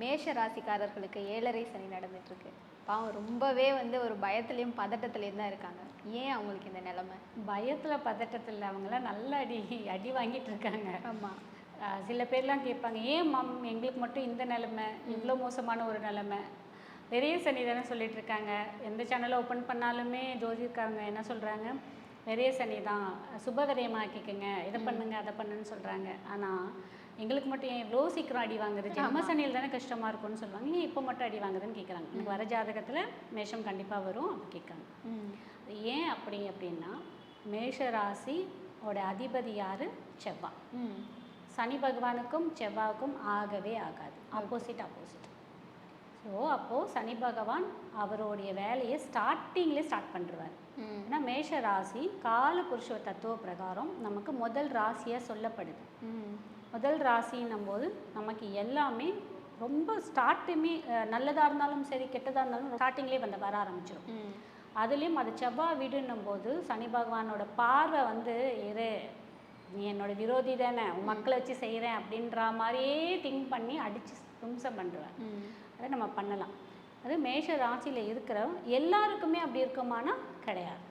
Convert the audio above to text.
மேஷ ராசிக்காரர்களுக்கு 7.5 சனி நடந்துட்டு இருக்கு. பாவம் ரொம்பவே ஒரு பயத்துலயும் பதட்டத்துலயும் தான் இருக்காங்க. ஏன் அவங்களுக்கு இந்த நிலைமை? பயத்தில் பதட்டத்தில் அவங்களாம் நல்ல அடி அடி வாங்கிட்டு இருக்காங்க. ஆமாம். சில பேர்லாம் கேட்பாங்க, ஏன் எங்களுக்கு மட்டும் இந்த நிலைமை, இவ்வளோ மோசமான ஒரு நிலைமை. பெரிய சனி தானே சொல்லிட்டு இருக்காங்க. எந்த சேனலை ஓப்பன் பண்ணாலுமே ஜோதிக்காரங்க என்ன சொல்கிறாங்க, பெரிய சனி தான், சுபவிரயமாக்கிக்கங்க, இதை பண்ணுங்க அதை பண்ணுன்னு சொல்கிறாங்க. ஆனால் எங்களுக்கு மட்டும் ஏன் இவ்வளோ சீக்கிரம் அடி வாங்குது, ஜென்ம சனியில் தானே கஷ்டமாக இருக்கும்னு சொல்லுவாங்க, ஏன் இப்போ மட்டும் அடி வாங்குதுன்னு கேட்குறாங்க. எனக்கு வர ஜாதகத்தில் மேஷம் கண்டிப்பாக வரும் அப்படி கேட்காங்க. ஏன் அப்படின்னா மேஷ ராசியோட அதிபதி யார்? செவ்வாய். சனி பகவானுக்கும் செவ்வாய்க்கும் ஆகவே ஆகாது, ஆப்போசிட். ஸோ அப்போது சனி பகவான் அவருடைய வேலையை ஸ்டார்டிங்லேயே ஸ்டார்ட் பண்ணுறாரு. ஏன்னா மேஷ ராசி கால புருஷ தத்துவ பிரகாரம் நமக்கு முதல் ராசியாக சொல்லப்படுது. முதல் ராசின்னும் போது நமக்கு எல்லாமே ரொம்ப ஸ்டார்ட்டுமே நல்லதாக இருந்தாலும் சரி கெட்டதாக இருந்தாலும் ஸ்டார்டிங்லேயே வர ஆரம்பிச்சிடும். அதுலேயும் அது செவ்வாய் வீடுன்னும் போது சனி பகவானோட பார்வை இரு, நீ என்னோட விரோதி தானே, உன் மக்களை வச்சு செய்கிறேன் அப்படின்ற மாதிரியே திங்க் பண்ணி அடித்து தும்சம் பண்ணுறார். அதை நம்ம பண்ணலாம். அது மேஷ ராசியில் இருக்கிற எல்லாருக்குமே அப்படி இருக்குமானா கிடையாது.